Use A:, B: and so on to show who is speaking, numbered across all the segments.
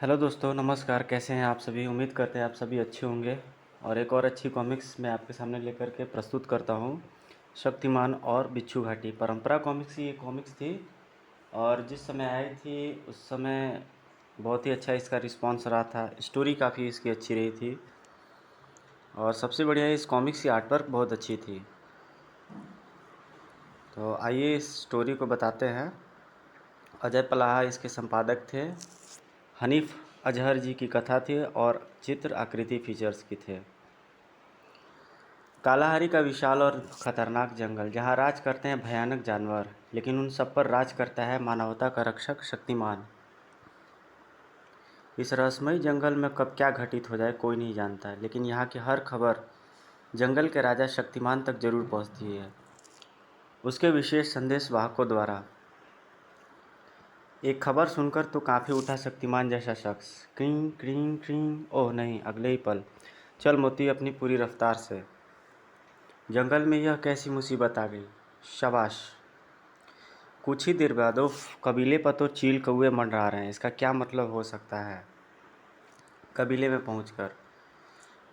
A: Hello दोस्तों, नमस्कार। कैसे हैं आप सभी? उम्मीद करते हैं आप सभी अच्छे होंगे। और एक और अच्छी कॉमिक्स मैं आपके सामने लेकर के प्रस्तुत करता हूं, शक्तिमान और बिच्छू घाटी। परंपरा कॉमिक्स की ये कॉमिक्स थी और जिस समय आई थी उस समय बहुत ही अच्छा इसका रिस्पांस रहा था। स्टोरी काफ़ी इसकी अच्छी रही थी और सबसे बढ़िया इस कॉमिक्स की आर्टवर्क बहुत अच्छी थी। तो आइए इस स्टोरी को बताते हैं। अजय पलाहा इसके संपादक थे। हनीफ अजहर जी की कथा थी और चित्र आकृति फीचर्स की थे। कालाहारी का विशाल और खतरनाक जंगल, जहां राज करते हैं भयानक जानवर, लेकिन उन सब पर राज करता है मानवता का रक्षक शक्तिमान। इस रहस्यमयी जंगल में कब क्या घटित हो जाए कोई नहीं जानता, लेकिन यहाँ की हर खबर जंगल के राजा शक्तिमान तक जरूर पहुँचती है, उसके विशेष संदेश वाहकों द्वारा। एक खबर सुनकर तो कांपे उठा शक्तिमान जैसा शख्स। क्रीं क्रीं क्रीं, ओह नहीं, अगले ही पल चल मोती अपनी पूरी रफ्तार से। जंगल में यह कैसी मुसीबत आ गई? शाबाश। कुछ ही देर बाद उफ, कबीले पर तो चील कौवे मंडरा रहे हैं। इसका क्या मतलब हो सकता है? कबीले में पहुंचकर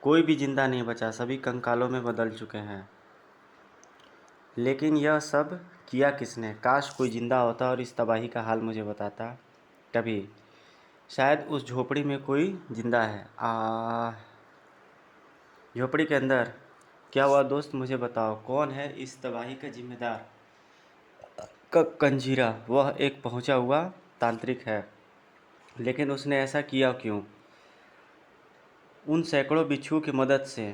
A: कोई भी जिंदा नहीं बचा, सभी कंकालों में बदल चुके हैं। लेकिन यह सब किया किसने? काश कोई जिंदा होता और इस तबाही का हाल मुझे बताता। कभी शायद उस झोपड़ी में कोई जिंदा है। झोपड़ी के अंदर क्या हुआ दोस्त? मुझे बताओ, कौन है इस तबाही का जिम्मेदार? कंजीरा, वह एक पहुंचा हुआ तांत्रिक है, लेकिन उसने ऐसा किया क्यों? उन सैकड़ों बिच्छुओं की मदद से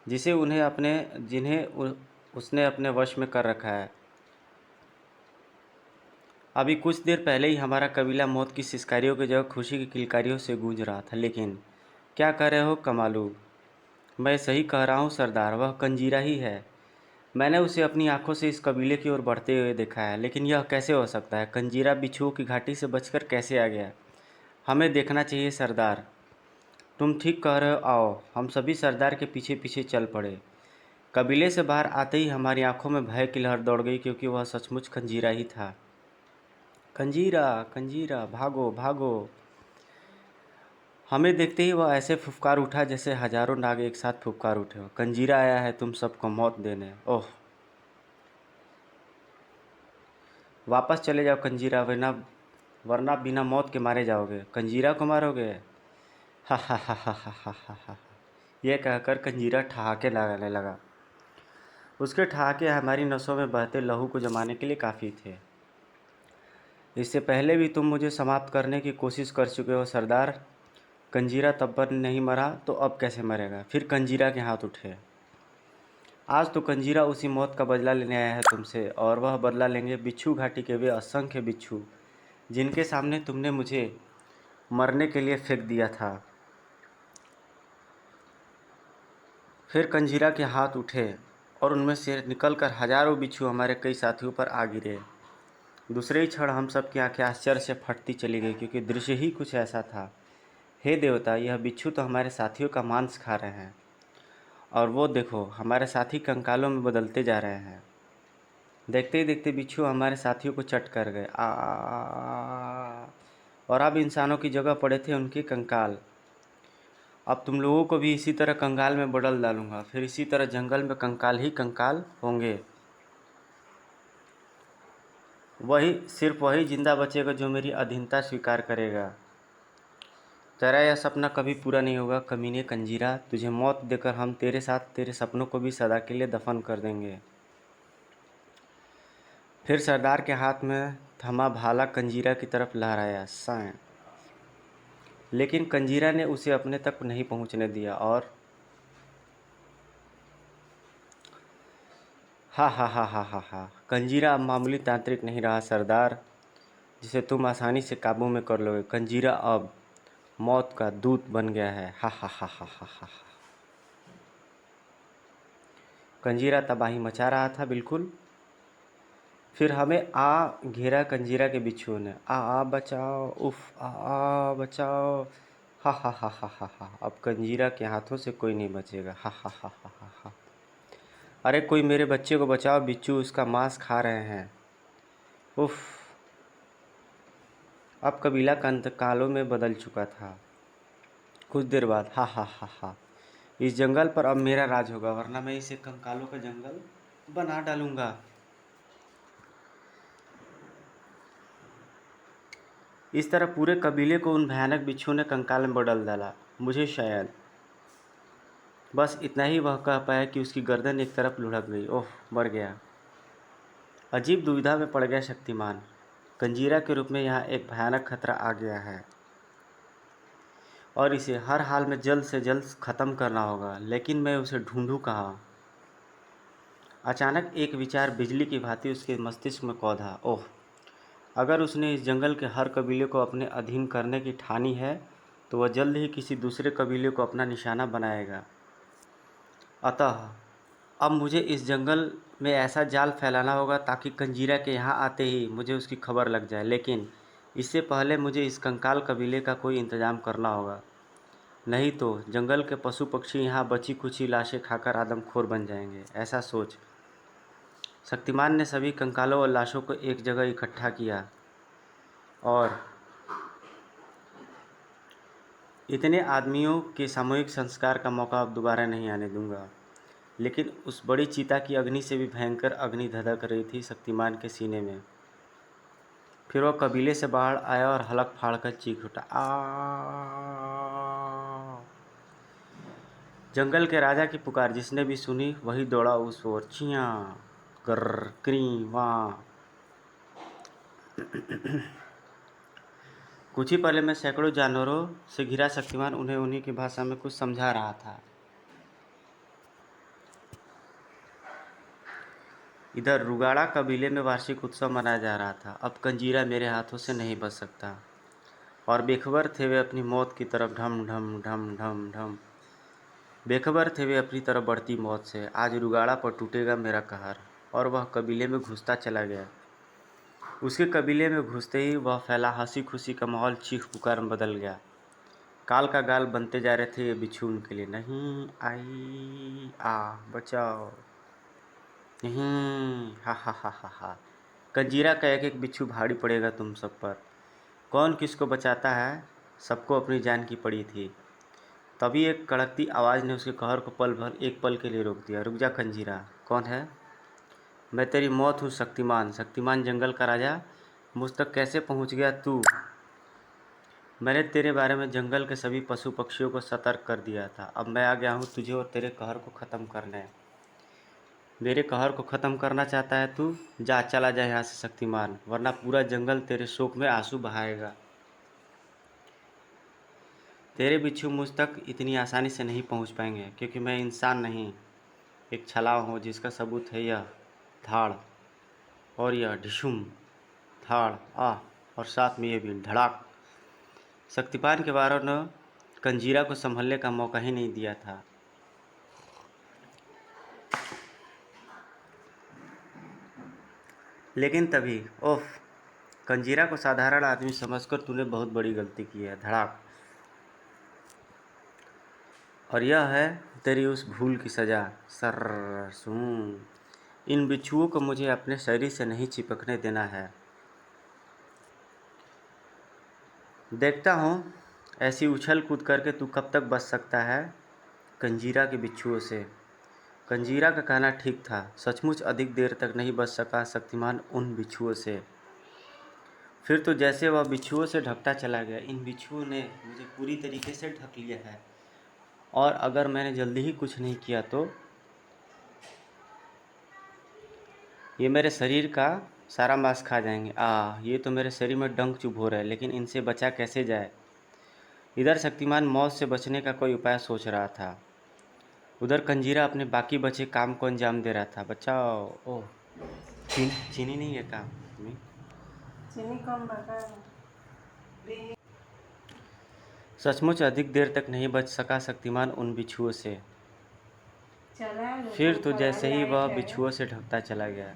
A: जिन्हें उसने अपने वश में कर रखा है। अभी कुछ देर पहले ही हमारा कबीला मौत की सिसकारियों की जगह खुशी की किलकारियों से गूंज रहा था। लेकिन क्या कर रहे हो कमालू? मैं सही कह रहा हूँ सरदार, वह कंजीरा ही है। मैंने उसे अपनी आंखों से इस कबीले की ओर बढ़ते हुए देखा है। लेकिन यह कैसे हो सकता है? कंजीरा बिच्छुओं की घाटी से बचकर कैसे आ गया? हमें देखना चाहिए सरदार। तुम ठीक कह रहे हो, आओ। हम सभी सरदार के पीछे पीछे चल पड़े। कबीले से बाहर आते ही हमारी आंखों में भय की लहर दौड़ गई, क्योंकि वह सचमुच कंजीरा ही था। कंजीरा, कंजीरा, भागो भागो। हमें देखते ही वह ऐसे फुफकार उठा जैसे हजारों नाग एक साथ फुफकार उठे हो। कंजीरा आया है तुम सबको मौत देने। ओह, वापस चले जाओ कंजीरा, वरना बिना मौत के मारे जाओगे। कंजीरा को मारोगे? हा हा हा हा हा हा हा हा। यह कहकर कंजीरा ठहाके लगाने लगा। उसके ठहाके हमारी नसों में बहते लहू को जमाने के लिए काफ़ी थे। इससे पहले भी तुम मुझे समाप्त करने की कोशिश कर चुके हो सरदार। कंजीरा तब पर नहीं मरा तो अब कैसे मरेगा? फिर कंजीरा के हाथ उठे। आज तो कंजीरा उसी मौत का बदला लेने आया है तुमसे, और वह बदला लेंगे बिच्छू घाटी के वे असंख्य बिच्छू जिनके सामने तुमने मुझे मरने के लिए फेंक दिया था। फिर कंजीरा के हाथ उठे और उनमें से निकलकर हजारों बिच्छू हमारे कई साथियों पर आ गिरे। दूसरे ही क्षण हम सब की आंखें आश्चर्य से फटती चली गई, क्योंकि दृश्य ही कुछ ऐसा था। हे देवता, यह बिच्छू तो हमारे साथियों का मांस खा रहे हैं। और वो देखो, हमारे साथी कंकालों में बदलते जा रहे हैं। देखते ही देखते बिच्छू हमारे साथियों को चट कर गए। और अब इंसानों की जगह पड़े थे उनके कंकाल। अब तुम लोगों को भी इसी तरह कंगाल में बदल डालूंगा। फिर इसी तरह जंगल में कंकाल ही कंकाल होंगे। सिर्फ वही जिंदा बचेगा जो मेरी अधीनता स्वीकार करेगा। तेरा यह सपना कभी पूरा नहीं होगा कमीने कंजीरा। तुझे मौत देकर हम तेरे साथ तेरे सपनों को भी सदा के लिए दफन कर देंगे। फिर सरदार के हाथ में थमा भाला कंजीरा की तरफ लहराया। साए, लेकिन कंजीरा ने उसे अपने तक नहीं पहुंचने दिया। और हा हा हा हा हा हा, कंजीरा अब मामूली तांत्रिक नहीं रहा सरदार, जिसे तुम आसानी से काबू में कर लोगे। कंजीरा अब मौत का दूत बन गया है। हा हा हा हा हा हा। कंजीरा तबाही मचा रहा था, बिल्कुल। फिर हमें घेरा कंजीरा के बिच्छुओं ने। बचाओ, उफ, बचाओ। हा हा हा हा हा हा। अब कंजीरा के हाथों से कोई नहीं बचेगा। हा हा हा हा हा हा। अरे कोई मेरे बच्चे को बचाओ, बिच्छू उसका मांस खा रहे हैं। उफ। अब कबीला कंकालों में बदल चुका था। कुछ देर बाद हा हा हा हा, इस जंगल पर अब मेरा राज होगा, वरना मैं इसे कंकालों का जंगल बना डालूंगा। इस तरह पूरे कबीले को उन भयानक बिच्छू ने कंकाल में बदल डाला। मुझे शायद बस इतना ही वह कह पाया कि उसकी गर्दन एक तरफ लुढ़क गई। ओह, मर गया। अजीब दुविधा में पड़ गया शक्तिमान। कंजीरा के रूप में यहाँ एक भयानक खतरा आ गया है और इसे हर हाल में जल्द से जल्द ख़त्म करना होगा, लेकिन मैं उसे ढूंढूं कहाँ? अचानक एक विचार बिजली की भांति उसके मस्तिष्क में कौंधा। ओह, अगर उसने इस जंगल के हर कबीले को अपने अधीन करने की ठानी है तो वह जल्द ही किसी दूसरे कबीले को अपना निशाना बनाएगा। अतः अब मुझे इस जंगल में ऐसा जाल फैलाना होगा ताकि कंजीरा के यहाँ आते ही मुझे उसकी खबर लग जाए, लेकिन इससे पहले मुझे इस कंकाल कबीले का कोई इंतज़ाम करना होगा, नहीं तो जंगल के पशु पक्षी यहाँ बची कुची लाशें खाकर आदमखोर बन जाएंगे। ऐसा सोच शक्तिमान ने सभी कंकालों और लाशों को एक जगह इकट्ठा किया और इतने आदमियों के सामूहिक संस्कार का मौका अब दोबारा नहीं आने दूंगा। लेकिन उस बड़ी चीता की अग्नि से भी भयंकर अग्नि धधक रही थी शक्तिमान के सीने में। फिर वह कबीले से बाहर आया और हलक फाड़ कर चीख उठा, आ! जंगल के राजा की पुकार जिसने भी सुनी वही दौड़ा उस ओर। चियाँ गर्र क्री वाँ। कुछ ही पहले मैं सैकड़ों जानवरों से घिरा शक्तिमान उन्हें उन्हीं की भाषा में कुछ समझा रहा था। इधर रुगाड़ा कबीले में वार्षिक उत्सव मनाया जा रहा था। अब कंजीरा मेरे हाथों से नहीं बच सकता और बेखबर थे वे अपनी मौत की तरफ ढम ढम ढम ढम ढम। बेखबर थे वे अपनी तरफ बढ़ती मौत से। आज रुगाड़ा पर टूटेगा मेरा कहर। और वह कबीले में घुसता चला गया। उसके कबीले में घुसते ही वह फैला हंसी खुशी का माहौल चीख पुकार में बदल गया। काल का गाल बनते जा रहे थे ये बिच्छू उनके लिए। नहीं आई, आ बचाओ, नहीं, हा हा हा हा हा। कंजीरा का एक एक बिच्छू भारी पड़ेगा तुम सब पर। कौन किसको बचाता है, सबको अपनी जान की पड़ी थी। तभी एक कड़कती आवाज़ ने उसके कहर को पल भर एक पल के लिए रोक दिया। रुक जा कंजीरा। कौन है? मैं तेरी मौत हूँ शक्तिमान। शक्तिमान जंगल का राजा। मुझ तक कैसे पहुँच गया तू? मैंने तेरे बारे में जंगल के सभी पशु पक्षियों को सतर्क कर दिया था। अब मैं आ गया हूँ तुझे और तेरे कहर को ख़त्म करने। मेरे कहर को ख़त्म करना चाहता है तू? जा, चला जा यहाँ से शक्तिमान, वरना पूरा जंगल तेरे शोक में आंसू बहाएगा। तेरे बिच्छू मुझ तक इतनी आसानी से नहीं पहुँच पाएंगे, क्योंकि मैं इंसान नहीं, एक छलावा हूँ जिसका सबूत है यह धाड़ और यह ढिशुम। धाड़ आ और साथ में यह भी धड़ाक। शक्तिमान के वारों ने कंजीरा को संभलने का मौका ही नहीं दिया था। लेकिन तभी ओफ, कंजीरा को साधारण आदमी समझकर तूने बहुत बड़ी गलती की है। धड़ाक। और यह है तेरी उस भूल की सज़ा। सर्र सूं। इन बिच्छुओं को मुझे अपने शरीर से नहीं चिपकने देना है। देखता हूँ ऐसी उछल कूद करके तू कब तक बच सकता है कंजीरा के बिच्छुओं से। कंजीरा का कहना ठीक था। सचमुच अधिक देर तक नहीं बच सका शक्तिमान उन बिच्छुओं से। फिर तो जैसे वह बिच्छुओं से ढकता चला गया। इन बिच्छुओं ने मुझे पूरी तरीके से ढक लिया है और अगर मैंने जल्दी ही कुछ नहीं किया तो ये मेरे शरीर का सारा मांस खा जाएंगे। ये तो मेरे शरीर में डंक चुभ हो रहा है, लेकिन इनसे बचा कैसे जाए? इधर शक्तिमान मौत से बचने का कोई उपाय सोच रहा था, उधर कंजीरा अपने बाकी बचे काम को अंजाम दे रहा था। बचाओ। ओह, चीनी नहीं है काम में। चीनी कम है। सचमुच अधिक देर तक नहीं बच सका शक्तिमान उन बिच्छुओं से। फिर तो जैसे ही वह बिच्छुओं से ढकता चला गया।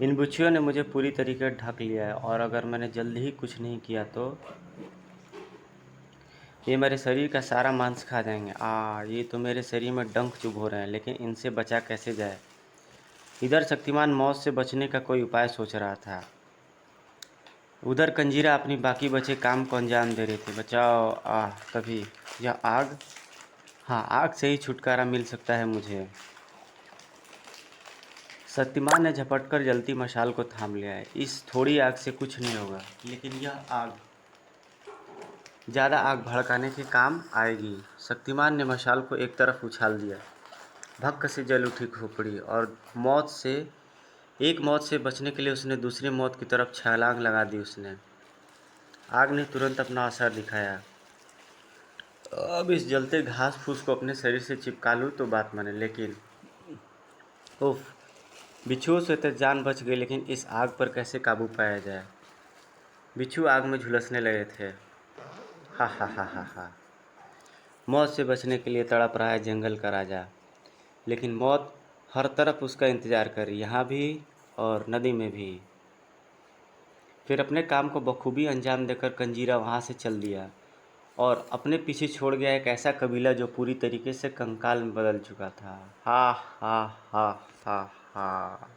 A: इन बिच्छुओं ने मुझे पूरी तरीके ढक लिया है और अगर मैंने जल्दी ही कुछ नहीं किया तो ये मेरे शरीर का सारा मांस खा जाएंगे। ये तो मेरे शरीर में डंक चुभ हो रहे हैं, लेकिन इनसे बचा कैसे जाए? इधर शक्तिमान मौत से बचने का कोई उपाय सोच रहा था, उधर कंजीरा अपनी बाकी बचे काम को अंजाम दे रहे थे। बचाओ तभी यह आग, हाँ आग से ही छुटकारा मिल सकता है मुझे। शक्तिमान ने झपटकर जलती मशाल को थाम लिया है। इस थोड़ी आग से कुछ नहीं होगा, लेकिन यह आग ज़्यादा आग भड़काने के काम आएगी। शक्तिमान ने मशाल को एक तरफ उछाल दिया। भक्क से जल उठी खोपड़ी और एक मौत से बचने के लिए उसने दूसरी मौत की तरफ छलांग लगा दी। उसने आग ने तुरंत अपना असर दिखाया। अब इस जलते घास फूस को अपने शरीर से चिपका लूँ तो बात माने, लेकिन उफ, बिच्छुओं से तो जान बच गई, लेकिन इस आग पर कैसे काबू पाया जाए। बिच्छू आग में झुलसने लगे थे। हा हा हा हा हा। मौत से बचने के लिए तड़प रहा है जंगल का राजा, लेकिन मौत हर तरफ उसका इंतज़ार कर रही, यहाँ भी और नदी में भी। फिर अपने काम को बखूबी अंजाम देकर कंजीरा वहाँ से चल दिया और अपने पीछे छोड़ गया एक ऐसा कबीला जो पूरी तरीके से कंकाल में बदल चुका था। हा हा हा हा हा।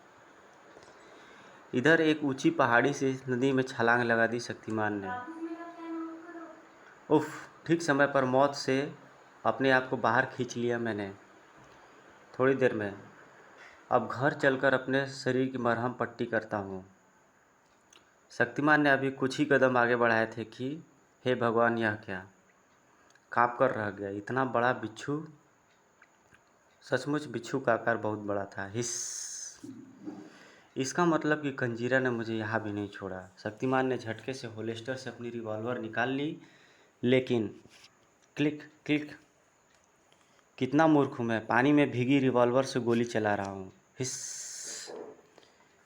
A: इधर एक ऊंची पहाड़ी से नदी में छलांग लगा दी शक्तिमान ने। उफ, ठीक समय पर मौत से अपने आप को बाहर खींच लिया मैंने थोड़ी देर में। अब घर चलकर अपने शरीर की मरहम पट्टी करता हूँ। शक्तिमान ने अभी कुछ ही कदम आगे बढ़ाए थे कि हे भगवान, यह क्या! काँप कर रह गया। इतना बड़ा बिच्छू! सचमुच बिच्छू का आकार बहुत बड़ा था। हिस! इसका मतलब कि कंजीरा ने मुझे यहाँ भी नहीं छोड़ा। शक्तिमान ने झटके से होलिस्टर से अपनी रिवॉल्वर निकाल ली, लेकिन क्लिक क्लिक, कितना मूर्ख हूँ मैं, पानी में भीगी रिवॉल्वर से गोली चला रहा हूँ। हिस!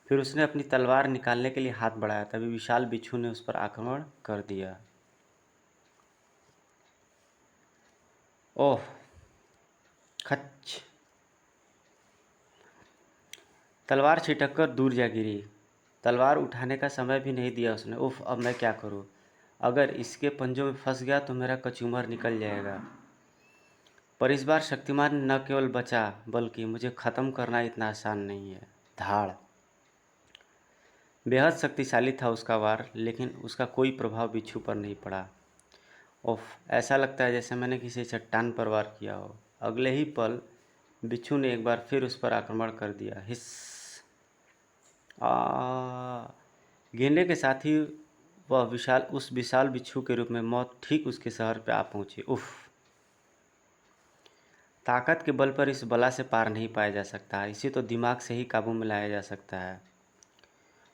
A: फिर उसने अपनी तलवार निकालने के लिए हाथ बढ़ाया, तभी विशाल बिच्छू ने उस पर आक्रमण कर दिया। ओह! खच! तलवार छिटककर दूर जा गिरी। तलवार उठाने का समय भी नहीं दिया उसने। उफ, अब मैं क्या करूं? अगर इसके पंजों में फंस गया तो मेरा कचूमर निकल जाएगा। पर इस बार शक्तिमान न केवल बचा, बल्कि मुझे ख़त्म करना इतना आसान नहीं है। धाड़! बेहद शक्तिशाली था उसका वार, लेकिन उसका कोई प्रभाव बिच्छू पर नहीं पड़ा। उफ, ऐसा लगता है जैसे मैंने किसी चट्टान पर वार किया हो। अगले ही पल बिच्छू ने एक बार फिर उस पर आक्रमण कर दिया। हिस! गिरने के साथ ही उस विशाल बिच्छू के रूप में मौत ठीक उसके शहर पे आ पहुंची। उफ! ताकत के बल पर इस बला से पार नहीं पाया जा सकता, इसे तो दिमाग से ही काबू में लाया जा सकता है।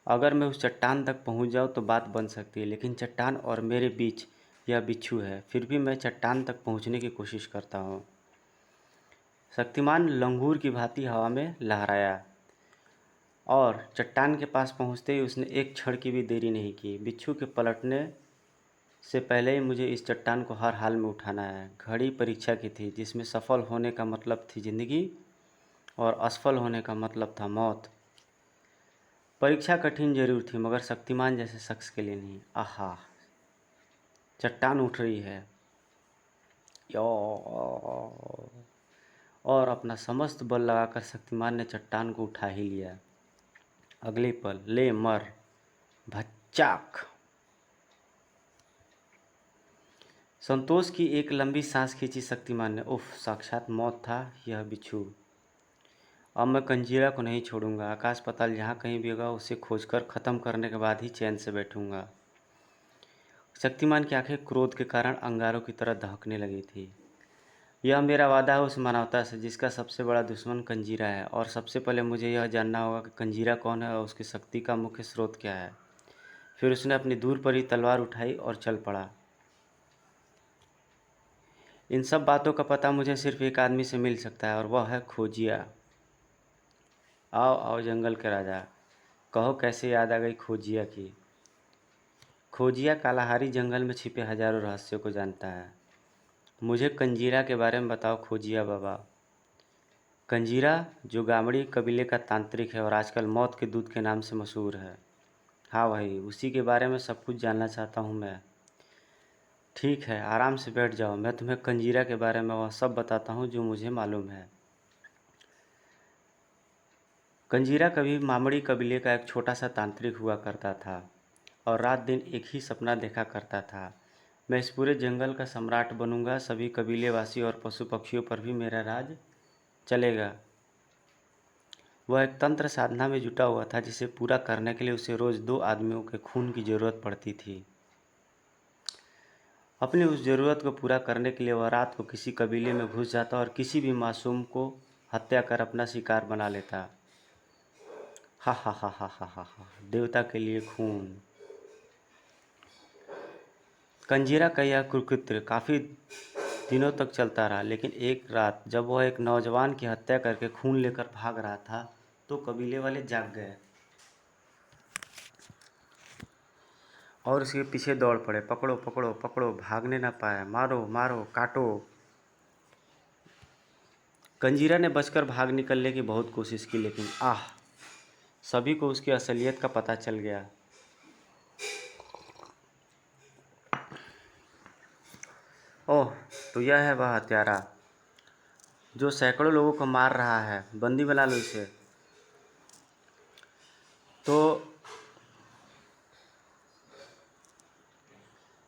A: अगर मैं उस चट्टान तक पहुंच जाऊं तो बात बन सकती है, लेकिन चट्टान और मेरे बीच यह बिच्छू है। फिर भी मैं चट्टान तक पहुंचने की कोशिश करता हूँ। शक्तिमान लंगूर की भांति हवा में लहराया और चट्टान के पास पहुंचते ही उसने एक क्षण की भी देरी नहीं की। बिच्छू के पलटने से पहले ही मुझे इस चट्टान को हर हाल में उठाना है। घड़ी परीक्षा की थी, जिसमें सफल होने का मतलब थी ज़िंदगी और असफल होने का मतलब था मौत। परीक्षा कठिन जरूर थी, मगर शक्तिमान जैसे शख्स के लिए नहीं। आहा! चट्टान उठ रही है यो, और अपना समस्त बल लगाकर शक्तिमान ने चट्टान को उठा ही लिया। अगले पल ले मर, भच्चाक! संतोष की एक लंबी सांस खींची शक्तिमान ने। उफ, साक्षात मौत था यह बिच्छू। अब मैं कंजीरा को नहीं छोड़ूंगा। आकाश पाताल जहाँ कहीं भी होगा उसे खोजकर ख़त्म करने के बाद ही चैन से बैठूंगा। शक्तिमान की आंखें क्रोध के कारण अंगारों की तरह दहकने लगी थी। यह मेरा वादा है उस मानवता से जिसका सबसे बड़ा दुश्मन कंजीरा है, और सबसे पहले मुझे यह जानना होगा कि कंजीरा कौन है और उसकी शक्ति का मुख्य स्रोत क्या है। फिर उसने अपनी दूर पड़ी तलवार उठाई और चल पड़ा। इन सब बातों का पता मुझे सिर्फ एक आदमी से मिल सकता है, और वह है खोजिया। आओ आओ जंगल के राजा, कहो कैसे याद आ गई खोजिया की। खोजिया कालाहारी जंगल में छिपे हजारों रहस्यों को जानता है। मुझे कंजीरा के बारे में बताओ खोजिया बाबा। कंजीरा जो गामड़ी कबीले का तांत्रिक है और आजकल मौत के दूत के नाम से मशहूर है। हाँ भाई, उसी के बारे में सब कुछ जानना चाहता हूँ मैं। ठीक है, आराम से बैठ जाओ, मैं तुम्हें कंजीरा के बारे में वह सब बताता हूँ जो मुझे मालूम है। कंजीरा कभी मामड़ी कबीले का एक छोटा सा तांत्रिक हुआ करता था। और रात दिन एक ही सपना देखा करता था, मैं इस पूरे जंगल का सम्राट बनूंगा, सभी कबीलेवासी और पशु पक्षियों पर भी मेरा राज चलेगा। वह एक तंत्र साधना में जुटा हुआ था जिसे पूरा करने के लिए उसे रोज़ 2 आदमियों के खून की ज़रूरत पड़ती थी। अपनी उस ज़रूरत को पूरा करने के लिए वह रात को किसी कबीले में घुस जाता और किसी भी मासूम को हत्या कर अपना शिकार बना लेता। हा हा हा हा हा हा हा, देवता के लिए खून। कंजीरा का यह कुकृत्य काफ़ी दिनों तक चलता रहा, लेकिन एक रात जब वह एक नौजवान की हत्या करके खून लेकर भाग रहा था तो कबीले वाले जाग गए और उसके पीछे दौड़ पड़े। पकड़ो पकड़ो पकड़ो, भागने ना पाए, मारो मारो काटो। कंजीरा ने बचकर भाग निकलने की बहुत कोशिश की, लेकिन सभी को उसकी असलियत का पता चल गया। ओह, तो यह है वह हत्यारा जो सैकड़ों लोगों को मार रहा है, बंदी बना लो इसे। तो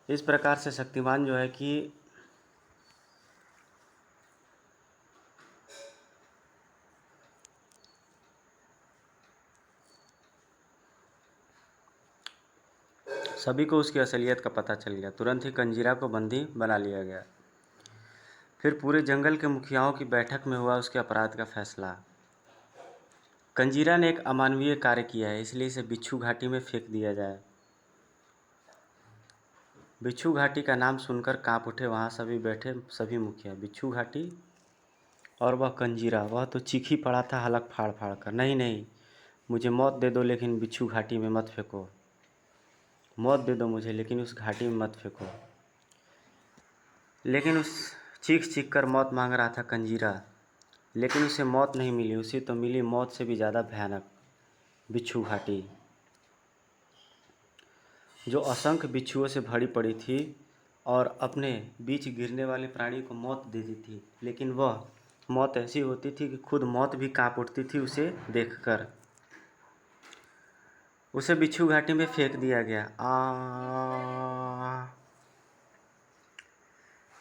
A: इस प्रकार से शक्तिमान जो है कि सभी को उसकी असलियत का पता चल गया। तुरंत ही कंजीरा को बंदी बना लिया गया। फिर पूरे जंगल के मुखियाओं की बैठक में हुआ उसके अपराध का फैसला। कंजीरा ने एक अमानवीय कार्य किया है, इसलिए इसे बिच्छू घाटी में फेंक दिया जाए। बिच्छू घाटी का नाम सुनकर कांप उठे वहाँ सभी बैठे सभी मुखिया। बिच्छू घाटी और वह कंजीरा, वह तो चीख ही पड़ा था हलक फाड़ फाड़ कर, नहीं नहीं, मुझे मौत दे दो लेकिन बिच्छू घाटी में मत फेंको। मौत दे दो मुझे लेकिन उस घाटी में मत फेंको। लेकिन उस चीख चीख कर मौत मांग रहा था कंजीरा, लेकिन उसे मौत नहीं मिली। उसे तो मिली मौत से भी ज़्यादा भयानक बिच्छू घाटी, जो असंख्य बिच्छुओं से भरी पड़ी थी और अपने बीच गिरने वाले प्राणी को मौत देती थी। लेकिन वह मौत ऐसी होती थी कि खुद मौत भी कांप उठती थी उसे देखकर। उसे बिच्छू घाटी में फेंक दिया गया।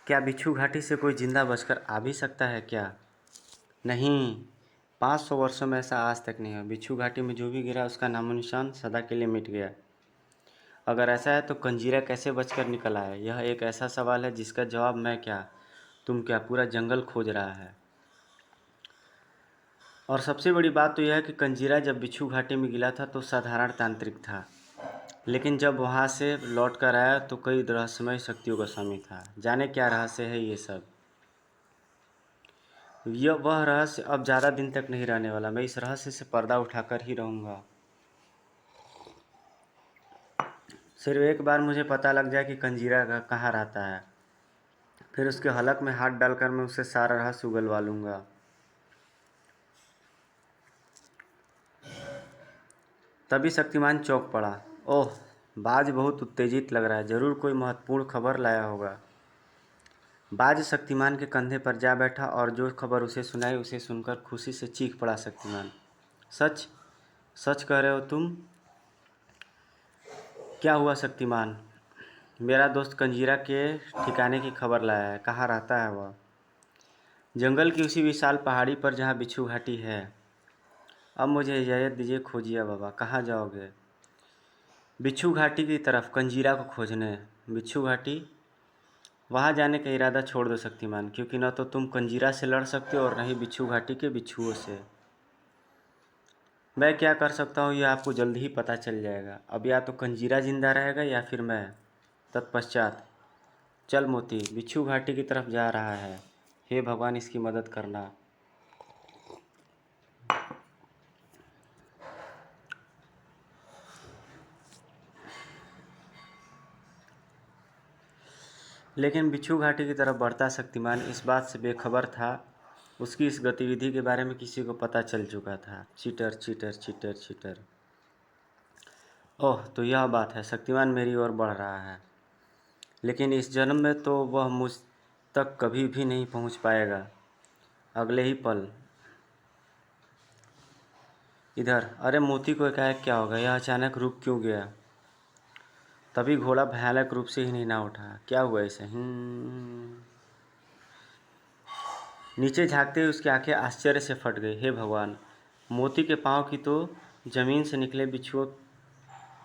A: क्या बिच्छू घाटी से कोई जिंदा बचकर आ भी सकता है क्या? नहीं, 500 वर्षों में ऐसा आज तक नहीं हुआ। बिच्छू घाटी में जो भी गिरा उसका नामो निशान सदा के लिए मिट गया। अगर ऐसा है तो कंजीरा कैसे बचकर निकल आया? यह एक ऐसा सवाल है जिसका जवाब मैं क्या, तुम क्या, पूरा जंगल खोज रहा है। और सबसे बड़ी बात तो यह है कि कंजीरा जब बिच्छू घाटी में गिरा था तो साधारण तांत्रिक था, लेकिन जब वहाँ से लौट कर आया तो कई रहस्यमय शक्तियों का स्वामी था। जाने क्या रहस्य है ये सब। वह रहस्य अब ज़्यादा दिन तक नहीं रहने वाला। मैं इस रहस्य से पर्दा उठाकर ही रहूँगा। सिर्फ एक बार मुझे पता लग जाए कि कंजीरा कहाँ रहता है, फिर उसके हलक में हाथ डालकर मैं उससे सारा रहस्य उगलवा लूँगा। तभी शक्तिमान चौंक पड़ा। ओह, बाज बहुत उत्तेजित लग रहा है, जरूर कोई महत्वपूर्ण खबर लाया होगा। बाज शक्तिमान के कंधे पर जा बैठा और जो खबर उसे सुनाई उसे सुनकर खुशी से चीख पड़ा शक्तिमान। सच सच कह रहे हो तुम? क्या हुआ शक्तिमान? मेरा दोस्त कंजीरा के ठिकाने की खबर लाया है। कहाँ रहता है वह? जंगल की उसी विशाल पहाड़ी पर जहाँ बिच्छू घाटी है। अब मुझे इजाज़त दीजिए, खोजिए बाबा। कहाँ जाओगे? बिच्छू घाटी की तरफ, कंजीरा को खोजने। बिच्छू घाटी? वहाँ जाने का इरादा छोड़ दो शक्तिमान, क्योंकि न तो तुम कंजीरा से लड़ सकते हो और न ही बिच्छू घाटी के बिच्छुओं से। मैं क्या कर सकता हूँ यह आपको जल्द ही पता चल जाएगा। अब या तो कंजीरा जिंदा रहेगा या फिर मैं। तत्पश्चात चल मोती, बिच्छू घाटी की तरफ जा रहा है। हे भगवान, इसकी मदद करना। लेकिन बिच्छू घाटी की तरफ बढ़ता शक्तिमान इस बात से बेखबर था, उसकी इस गतिविधि के बारे में किसी को पता चल चुका था। Cheater cheater cheater cheater. Oh, तो यह बात है। शक्तिमान मेरी ओर बढ़ रहा है, लेकिन इस जन्म में तो वह मुझ तक कभी भी नहीं पहुंच पाएगा। अगले ही पल इधर, अरे मोती को एकाएक क्या होगा? यह अचानक रुक क्यों गया? तभी घोड़ा भयानक रूप से ही नहीं ना उठा। क्या हुआ इसे? नीचे झाँकते ही उसकी आंखें आश्चर्य से फट गई। हे भगवान, मोती के पाँव की तो जमीन से निकले बिच्छुओं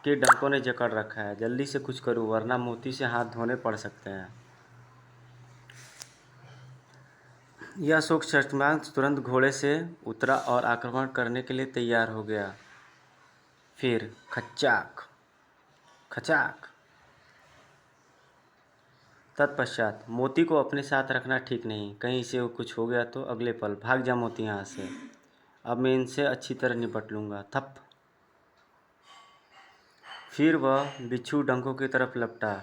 A: के डंकों ने जकड़ रखा है। जल्दी से कुछ करूं वरना मोती से हाथ धोने पड़ सकते हैं। यह सोच शक्तिमान तुरंत घोड़े से उतरा और आक्रमण करने के लिए तैयार हो गया। फिर खच्चाक खचाक। तत्पश्चात मोती को अपने साथ रखना ठीक नहीं, कहीं इसे कुछ हो गया तो। अगले पल भाग जा मोती यहाँ से, अब मैं इनसे अच्छी तरह निपट लूँगा। थप। फिर वह बिच्छू डंकों की तरफ लपटा,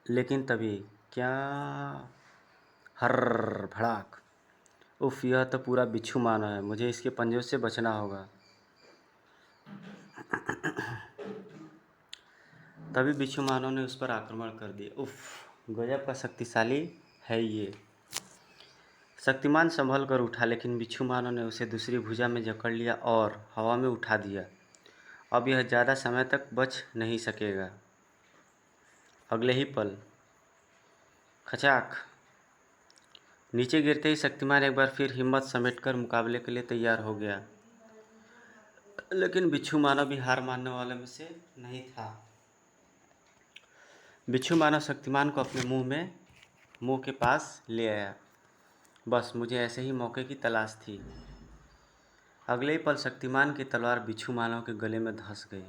A: लेकिन तभी क्या, हर्र भड़ाक। उफ, यह तो पूरा बिच्छू मानव है, मुझे इसके पंजों से बचना होगा। तभी बिच्छू मानव ने उस पर आक्रमण कर दिया। उफ, गजब का शक्तिशाली है ये। शक्तिमान संभल कर उठा, लेकिन बिच्छू मानव ने उसे दूसरी भुजा में जकड़ लिया और हवा में उठा दिया। अब यह ज़्यादा समय तक बच नहीं सकेगा। अगले ही पल खचाक। नीचे गिरते ही शक्तिमान एक बार फिर हिम्मत समेटकर मुकाबले के लिए तैयार हो गया, लेकिन बिच्छू मानव भी हार मानने वाले में से नहीं था। बिच्छू मानव शक्तिमान को अपने मुंह के पास ले आया। बस मुझे ऐसे ही मौके की तलाश थी। अगले ही पल शक्तिमान की तलवार बिच्छू मानव के गले में धंस गई।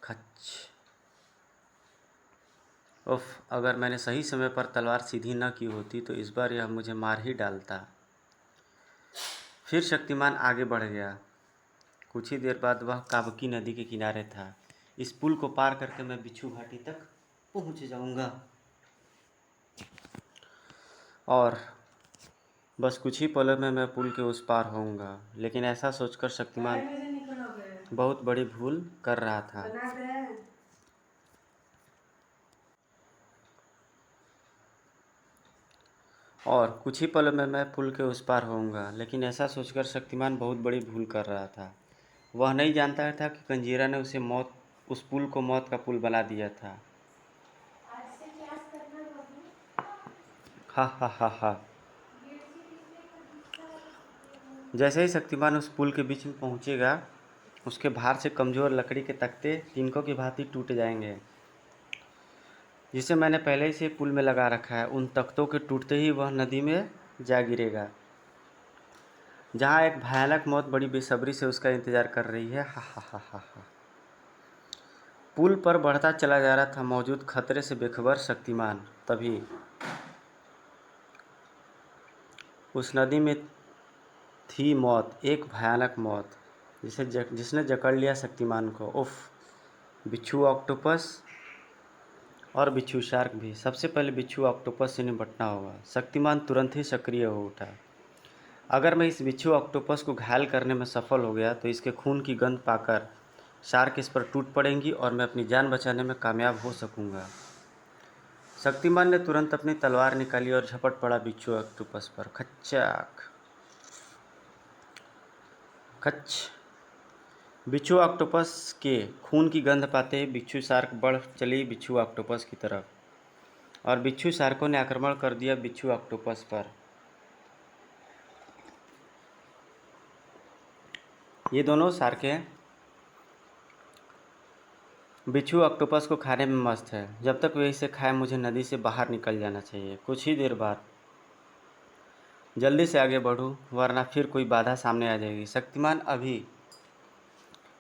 A: खच। उफ, अगर मैंने सही समय पर तलवार सीधी न की होती तो इस बार यह मुझे मार ही डालता। फिर शक्तिमान आगे बढ़ गया। कुछ ही देर बाद वह काबकी नदी के किनारे था। इस पुल को पार करके मैं बिच्छू घाटी तक पहुंच जाऊंगा और बस कुछ ही पलों में मैं पुल के उस पार होऊंगा। लेकिन ऐसा सोचकर शक्तिमान बहुत बड़ी भूल कर रहा था। और कुछ ही पलों में मैं पुल के उस पार होऊंगा, लेकिन ऐसा सोचकर शक्तिमान बहुत बड़ी भूल कर रहा था। वह नहीं जानता था कि कंजीरा ने उस पुल को मौत का पुल बना दिया था। हा हा हा हा। जैसे ही शक्तिमान उस पुल के बीच में पहुंचेगा, उसके भार से कमज़ोर लकड़ी के तख्ते तिनकों की भांति टूट जाएंगे, जिसे मैंने पहले से पुल में लगा रखा है। उन तख्तों के टूटते ही वह नदी में जा गिरेगा, जहाँ एक भयानक मौत बड़ी बेसब्री से उसका इंतज़ार कर रही है। हा हा हा हा हा। पुल पर बढ़ता चला जा रहा था मौजूद खतरे से बेखबर शक्तिमान। तभी उस नदी में थी मौत, एक भयानक मौत जिसने जकड़ लिया शक्तिमान को। उफ, बिच्छू ऑक्टोपस और बिच्छू शार्क भी। सबसे पहले बिच्छू ऑक्टोपस से निपटना होगा। शक्तिमान तुरंत ही सक्रिय हो उठा। अगर मैं इस बिच्छू ऑक्टोपस को घायल करने में सफल हो गया तो इसके खून की गंध पाकर शार्क इस पर टूट पड़ेंगी और मैं अपनी जान बचाने में कामयाब हो सकूंगा। शक्तिमान ने तुरंत अपनी तलवार निकाली और झपट पड़ा बिच्छू ऑक्टोपस पर। खच्चाक खच। बिच्छू ऑक्टोपस के खून की गंध पाते ही बिच्छू शार्क बढ़ चली बिच्छू ऑक्टोपस की तरफ और बिच्छू शार्कों ने आक्रमण कर दिया बिच्छू ऑक्टोपस पर। ये दोनों शार्कें बिच्छू ऑक्टोपस को खाने में मस्त है। जब तक वे इसे खाए मुझे नदी से बाहर निकल जाना चाहिए। कुछ ही देर बाद जल्दी से आगे बढ़ूं वरना फिर कोई बाधा सामने आ जाएगी। शक्तिमान अभी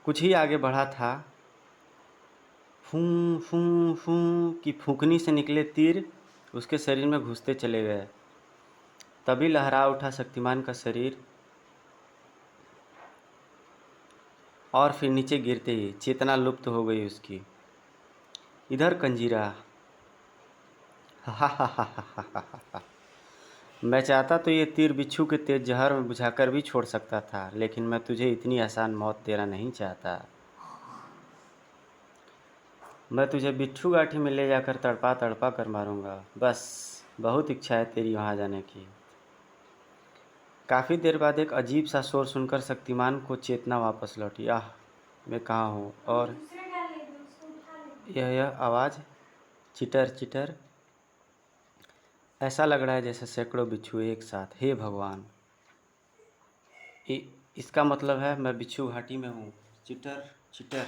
A: कुछ ही आगे बढ़ा था, फूं फूं फूं की फूंकनी से निकले तीर उसके शरीर में घुसते चले गए। तभी लहरा उठा शक्तिमान का शरीर और फिर नीचे गिरते ही चेतना लुप्त हो गई उसकी। इधर कंजीरा, हा हा हा हा हा हा हा। मैं चाहता तो ये तीर बिच्छू के तेज जहर में बुझाकर भी छोड़ सकता था, लेकिन मैं तुझे इतनी आसान मौत देना नहीं चाहता। मैं तुझे बिच्छू गाठी में ले जाकर तड़पा तड़पा कर मारूंगा। बस बहुत इच्छा है तेरी वहाँ जाने की। काफ़ी देर बाद एक अजीब सा शोर सुनकर शक्तिमान को चेतना वापस लौटी। आह, मैं कहाँ हूँ और यह आवाज़ चिटर चिटर ऐसा लग रहा है जैसे सैकड़ों बिच्छू एक साथ। हे भगवान, इसका मतलब है मैं बिच्छू घाटी में हूँ। Cheater cheater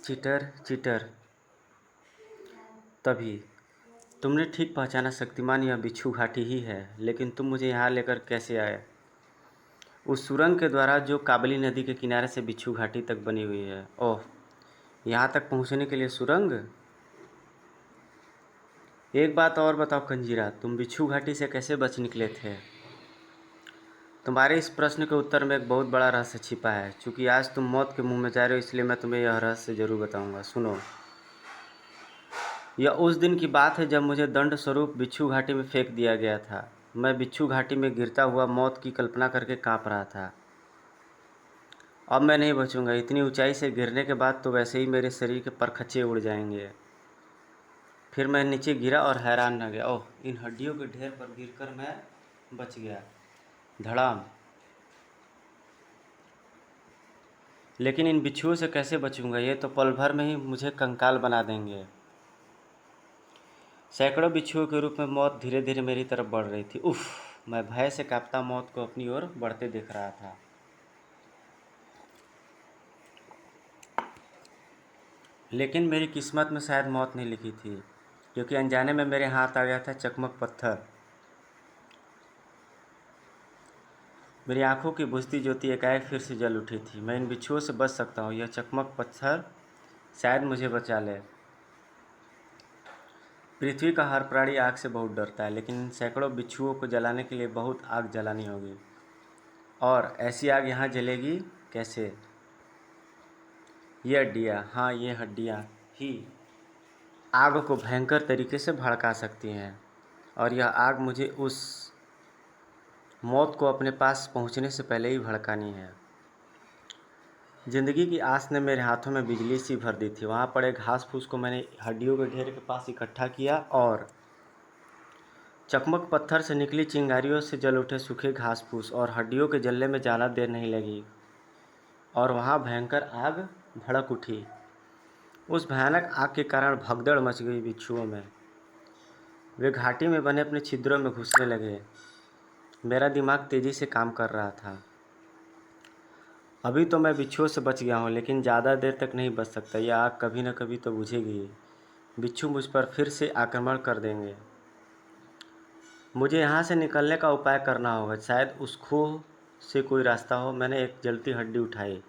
A: cheater cheater. तभी तुमने ठीक पहचाना शक्तिमान, यह बिच्छू घाटी ही है। लेकिन तुम मुझे यहाँ लेकर कैसे आए? उस सुरंग के द्वारा जो काबली नदी के किनारे से बिच्छू घाटी तक बनी हुई है। ओह, यहाँ तक पहुँचने के लिए सुरंग? एक बात और बताओ कंजीरा, तुम बिच्छू घाटी से कैसे बच निकले थे? तुम्हारे इस प्रश्न के उत्तर में एक बहुत बड़ा रहस्य छिपा है। चूँकि आज तुम मौत के मुंह में जा रहे हो, इसलिए मैं तुम्हें यह रहस्य जरूर बताऊंगा। सुनो, यह उस दिन की बात है जब मुझे दंड स्वरूप बिच्छू घाटी में फेंक दिया गया था। मैं बिच्छू घाटी में गिरता हुआ मौत की कल्पना करके काँप रहा था। अब मैं नहीं बचूंगा। इतनी ऊंचाई से गिरने के बाद तो वैसे ही मेरे शरीर के परखच्चे उड़ जाएंगे। फिर मैं नीचे गिरा और हैरान रह गया। ओह, इन हड्डियों के ढेर पर गिरकर मैं बच गया। धड़ाम। लेकिन इन बिच्छुओं से कैसे बचूंगा? ये तो पल भर में ही मुझे कंकाल बना देंगे। सैकड़ों बिच्छुओं के रूप में मौत धीरे धीरे मेरी तरफ बढ़ रही थी। उफ, मैं भय से कांपता मौत को अपनी ओर बढ़ते देख रहा था। लेकिन मेरी किस्मत में शायद मौत नहीं लिखी थी, क्योंकि अनजाने में मेरे हाथ आ गया था चकमक पत्थर। मेरी आंखों की बुझती ज्योति एकाएक फिर से जल उठी थी। मैं इन बिच्छुओं से बच सकता हूँ। यह चकमक पत्थर शायद मुझे बचा ले। पृथ्वी का हर प्राणी आग से बहुत डरता है, लेकिन इन सैकड़ों बिच्छुओं को जलाने के लिए बहुत आग जलानी होगी। और ऐसी आग यहाँ जलेगी कैसे? ये हड्डियाँ, हाँ ये हड्डियाँ ही आग को भयंकर तरीके से भड़का सकती हैं। और यह आग मुझे उस मौत को अपने पास पहुंचने से पहले ही भड़कानी है। जिंदगी की आस ने मेरे हाथों में बिजली सी भर दी थी। वहाँ पड़े घास फूस को मैंने हड्डियों के ढेर के पास इकट्ठा किया और चकमक पत्थर से निकली चिंगारियों से जल उठे सूखे घास फूस और हड्डियों के जलने में ज़्यादा देर नहीं लगी और वहाँ भयंकर आग भड़क उठी। उस भयानक आग के कारण भगदड़ मच गई बिच्छुओं में। वे घाटी में बने अपने छिद्रों में घुसने लगे। मेरा दिमाग तेज़ी से काम कर रहा था। अभी तो मैं बिच्छुओं से बच गया हूँ, लेकिन ज़्यादा देर तक नहीं बच सकता। यह आग कभी न कभी तो बुझेगी। बिच्छू मुझ पर फिर से आक्रमण कर देंगे। मुझे यहाँ से निकलने का उपाय करना होगा। शायद उस खोह से कोई रास्ता हो। मैंने एक जलती हड्डी उठाई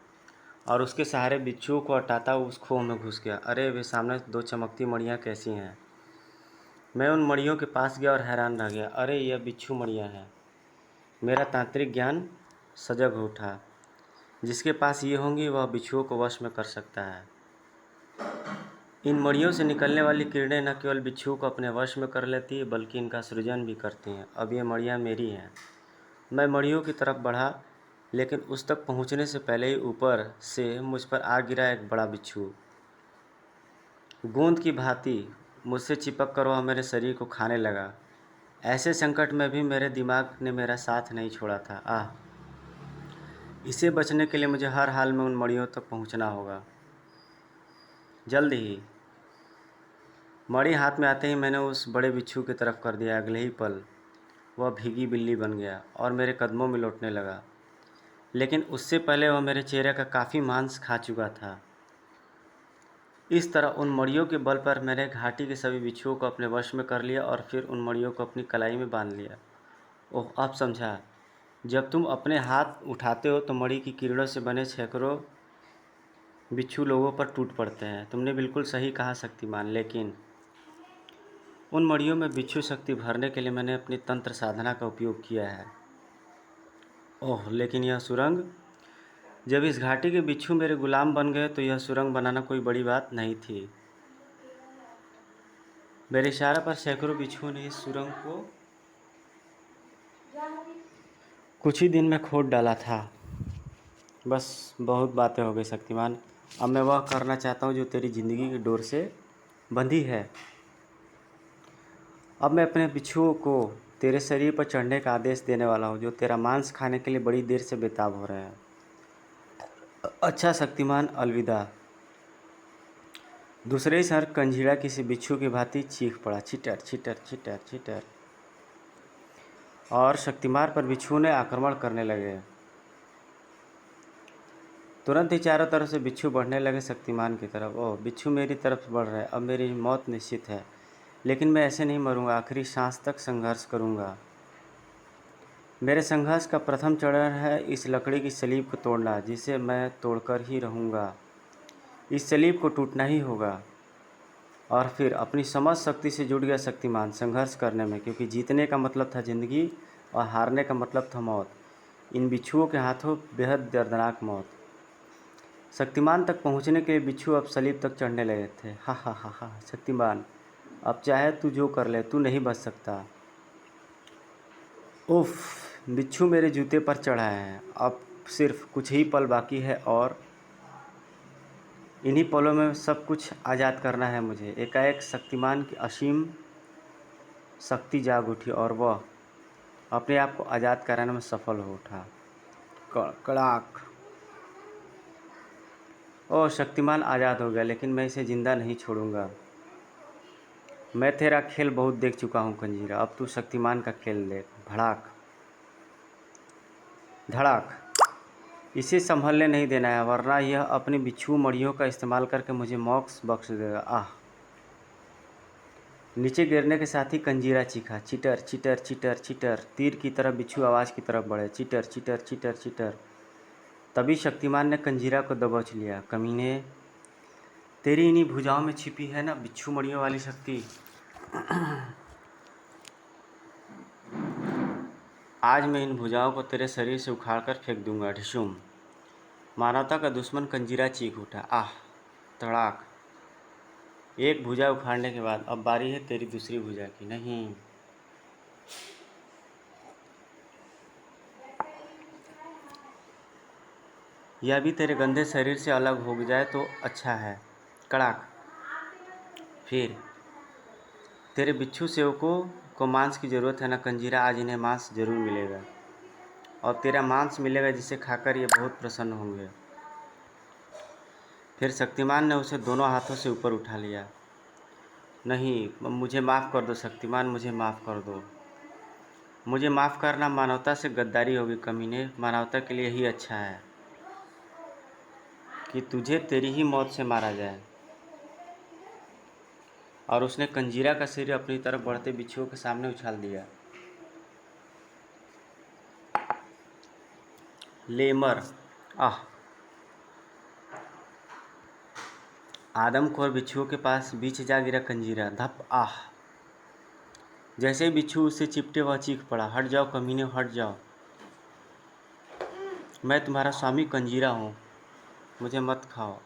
A: और उसके सहारे बिच्छुओं को हटाता उस खोह में घुस गया। अरे, वे सामने दो चमकती मड़ियाँ कैसी हैं! मैं उन मड़ियों के पास गया और हैरान रह गया। अरे, यह बिच्छू मड़ियाँ हैं। मेरा तांत्रिक ज्ञान सजग हो उठा। जिसके पास ये होंगी वह बिच्छुओं को वश में कर सकता है। इन मड़ियों से निकलने वाली किरणें न केवल बिच्छुओं को अपने वश में कर लेती है, बल्कि इनका सृजन भी करती हैं। अब ये मड़ियाँ मेरी हैं। मैं मड़ियों की तरफ बढ़ा, लेकिन उस तक पहुंचने से पहले ही ऊपर से मुझ पर आ गिरा एक बड़ा बिच्छू। गूंद की भांति मुझसे चिपक कर वह मेरे शरीर को खाने लगा। ऐसे संकट में भी मेरे दिमाग ने मेरा साथ नहीं छोड़ा था। आह, इसे बचने के लिए मुझे हर हाल में उन मड़ियों तक पहुंचना होगा। जल्द ही। मणि हाथ में आते ही मैंने उस बड़े बिच्छू की तरफ कर दिया। अगले ही पल वह भीगी बिल्ली बन गया और मेरे कदमों में लौटने लगा। लेकिन उससे पहले वह मेरे चेहरे का काफ़ी मांस खा चुका था। इस तरह उन मड़ियों के बल पर मैंने घाटी के सभी बिच्छुओं को अपने वश में कर लिया और फिर उन मड़ियों को अपनी कलाई में बांध लिया। ओह, अब समझा। जब तुम अपने हाथ उठाते हो तो मणि की किरणों से बने सैकड़ों बिच्छू लोगों पर टूट पड़ते हैं। तुमने बिल्कुल सही कहा शक्तिमान। लेकिन उन मड़ियों में बिच्छू शक्ति भरने के लिए मैंने अपनी तंत्र साधना का उपयोग किया है। ओह, लेकिन यह सुरंग, जब इस घाटी के बिच्छू मेरे गुलाम बन गए तो यह सुरंग बनाना कोई बड़ी बात नहीं थी। मेरे इशारे पर सैकड़ों बिच्छुओं ने इस सुरंग को कुछ ही दिन में खोद डाला था। बस, बहुत बातें हो गई शक्तिमान। अब मैं वह करना चाहता हूँ जो तेरी ज़िंदगी की डोर से बंधी है। अब मैं अपने बिच्छुओं को तेरे शरीर पर चढ़ने का आदेश देने वाला हूँ, जो तेरा मांस खाने के लिए बड़ी देर से बेताब हो रहे हैं। अच्छा शक्तिमान अलविदा। दूसरे ही क्षण कंजीरा किसी बिच्छू की भांति चीख पड़ा, चिटर चिटर चिटर चिटर, और शक्तिमान पर बिच्छू ने आक्रमण करने लगे। तुरंत ही चारों तरफ से बिच्छू बढ़ने लगे शक्तिमान की तरफ। ओह, बिच्छू मेरी तरफ बढ़ रहे हैं, अब मेरी मौत निश्चित है। लेकिन मैं ऐसे नहीं मरूंगा, आखिरी सांस तक संघर्ष करूंगा। मेरे संघर्ष का प्रथम चरण है इस लकड़ी की सलीब को तोड़ना, जिसे मैं तोड़कर ही रहूंगा। इस सलीब को टूटना ही होगा। और फिर अपनी समझ शक्ति से जुड़ गया शक्तिमान संघर्ष करने में, क्योंकि जीतने का मतलब था ज़िंदगी और हारने का मतलब था मौत। इन बिच्छुओं के हाथों बेहद दर्दनाक मौत। शक्तिमान तक पहुंचने के लिए बिच्छू अब सलीब तक चढ़ने लगे थे। हा हा हा हा, शक्तिमान, अब चाहे तू जो कर ले, तू नहीं बच सकता। उफ, बिच्छू मेरे जूते पर चढ़ा है। अब सिर्फ कुछ ही पल बाकी है और इन्हीं पलों में सब कुछ आज़ाद करना है मुझे। एकाएक शक्तिमान की असीम शक्ति जाग उठी और वह अपने आप को आज़ाद कराने में सफल हो उठा। कड़ाक। ओह, शक्तिमान आज़ाद हो गया, लेकिन मैं इसे ज़िंदा नहीं छोड़ूंगा। मैं तेरा खेल बहुत देख चुका हूँ कंजीरा, अब तू शक्तिमान का खेल देख। भड़ाक धड़ाक। इसे संभलने नहीं देना है, वरना यह अपनी बिच्छू मड़ियों का इस्तेमाल करके मुझे मोक्ष बख्श देगा। आह। नीचे गिरने के साथ ही कंजीरा चीखा, चिटर चिटर चिटर चिटर। तीर की तरह बिच्छू आवाज़ की तरफ बढ़े, चिटर चिटर चिटर चिटर। तभी शक्तिमान ने कंजीरा को दबोच लिया। कमीने, तेरी इन्हीं भुजाओं में छिपी है ना बिच्छू मड़ियों वाली शक्ति। आज मैं इन भुजाओं को तेरे शरीर से उखाड़कर फेंक दूंगा। ढिशुम। मानवता का दुश्मन कंजीरा चीख उठा। आह। तड़ाक। एक भुजा उखाड़ने के बाद अब बारी है तेरी दूसरी भुजा की। नहीं, यह भी तेरे गंदे शरीर से अलग हो जाए तो अच्छा है। कड़ाक। फिर तेरे बिच्छू सेवकों को मांस की ज़रूरत है ना कंजीरा, आज इन्हें मांस जरूर मिलेगा और तेरा मांस मिलेगा, जिसे खाकर ये बहुत प्रसन्न होंगे। फिर शक्तिमान ने उसे दोनों हाथों से ऊपर उठा लिया। नहीं, मुझे माफ़ कर दो शक्तिमान, मुझे माफ़ कर दो। मुझे माफ़ करना मानवता से गद्दारी होगी कमीने। मानवता के लिए ही अच्छा है कि तुझे तेरी ही मौत से मारा जाए। और उसने कंजीरा का सिर अपनी तरफ बढ़ते बिच्छुओं के सामने उछाल दिया। लेमर। आह। आदमखोर बिच्छुओं के पास बीच जा गिरा कंजीरा। धप। आह। जैसे ही बिच्छू उससे चिपटे वह चीख पड़ा, हट जाओ कमीने, हट जाओ। मैं तुम्हारा स्वामी कंजीरा हूँ, मुझे मत खाओ।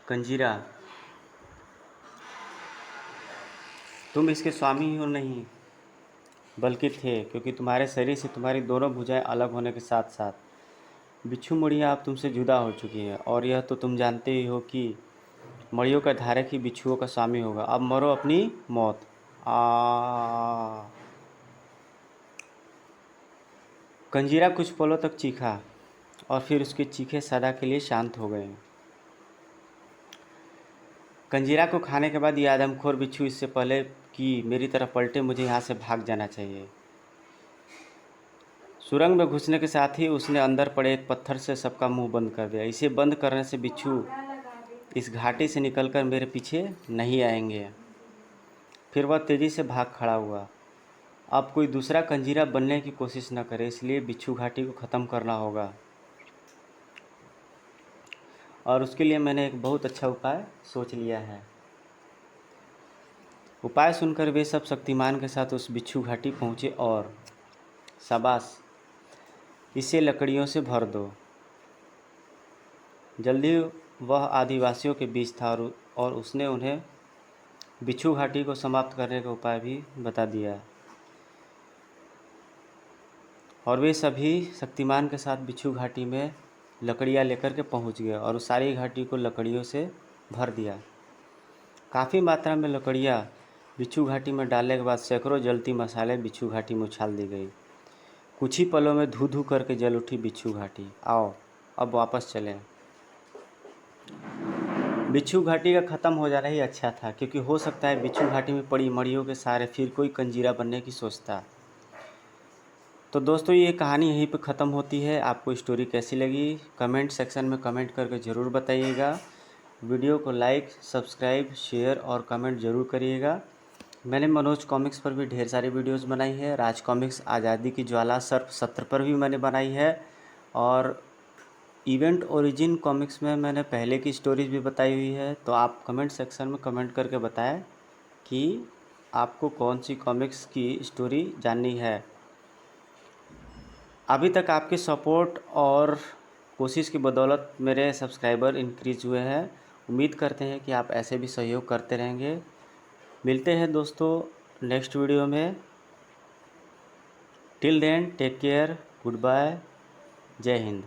A: कंजीरा, तुम इसके स्वामी ही हो नहीं, बल्कि थे, क्योंकि तुम्हारे शरीर से तुम्हारी दोनों भुजाएं अलग होने के साथ साथ बिच्छू मड़ियाँ अब तुमसे जुदा हो चुकी हैं। और यह तो तुम जानते ही हो कि मड़ियों का धारक ही बिच्छुओं का स्वामी होगा। अब मरो अपनी मौत। कंजीरा कुछ पलों तक चीखा और फिर उसके चीखे सदा के लिए शांत हो गए। कंजीरा को खाने के बाद ये आदमखोर बिच्छू इससे पहले कि मेरी तरफ पलटे, मुझे यहाँ से भाग जाना चाहिए। सुरंग में घुसने के साथ ही उसने अंदर पड़े एक पत्थर से सबका मुंह बंद कर दिया। इसे बंद करने से बिच्छू इस घाटी से निकलकर मेरे पीछे नहीं आएंगे। फिर वह तेज़ी से भाग खड़ा हुआ। अब कोई दूसरा कंजीरा बनने की कोशिश न करे, इसलिए बिच्छू घाटी को ख़त्म करना होगा। और उसके लिए मैंने एक बहुत अच्छा उपाय सोच लिया है। उपाय सुनकर वे सब शक्तिमान के साथ उस बिच्छू घाटी पहुँचे और शाबाश, इसे लकड़ियों से भर दो। जल्दी वह आदिवासियों के बीच था और उसने उन्हें बिच्छू घाटी को समाप्त करने का उपाय भी बता दिया। और वे सभी शक्तिमान के साथ बिच्छू घाटी में लकड़ियाँ लेकर के पहुंच गए और उस सारी घाटी को लकड़ियों से भर दिया। काफ़ी मात्रा में लकड़ियाँ बिच्छू घाटी में डालने के बाद सैकड़ों जलती मसाले बिच्छू घाटी में उछाल दी गई। कुछ ही पलों में धू धू करके जल उठी बिच्छू घाटी। आओ अब वापस चलें। बिच्छू घाटी का ख़त्म हो जाना ही अच्छा था, क्योंकि हो सकता है बिच्छू घाटी में पड़ी मड़ियों के सहारे फिर कोई कंजीरा बनने की सोचता। तो दोस्तों ये कहानी यहीं पे ख़त्म होती है। आपको स्टोरी कैसी लगी कमेंट सेक्शन में कमेंट करके ज़रूर बताइएगा। वीडियो को लाइक सब्सक्राइब शेयर और कमेंट ज़रूर करिएगा। मैंने मनोज कॉमिक्स पर भी ढेर सारी वीडियोस बनाई है। राज कॉमिक्स आज़ादी की ज्वाला सर्प 70 पर भी मैंने बनाई है, और इवेंट ओरिजिन कॉमिक्स में मैंने पहले की स्टोरीज भी बताई हुई है। तो आप कमेंट सेक्शन में कमेंट करके बताएं कि आपको कौन सी कॉमिक्स की स्टोरी जाननी है। अभी तक आपके सपोर्ट और कोशिश की बदौलत मेरे सब्सक्राइबर इंक्रीज हुए हैं। उम्मीद करते हैं कि आप ऐसे भी सहयोग करते रहेंगे। मिलते हैं दोस्तों नेक्स्ट वीडियो में। Till then take care, good bye, जय हिंद।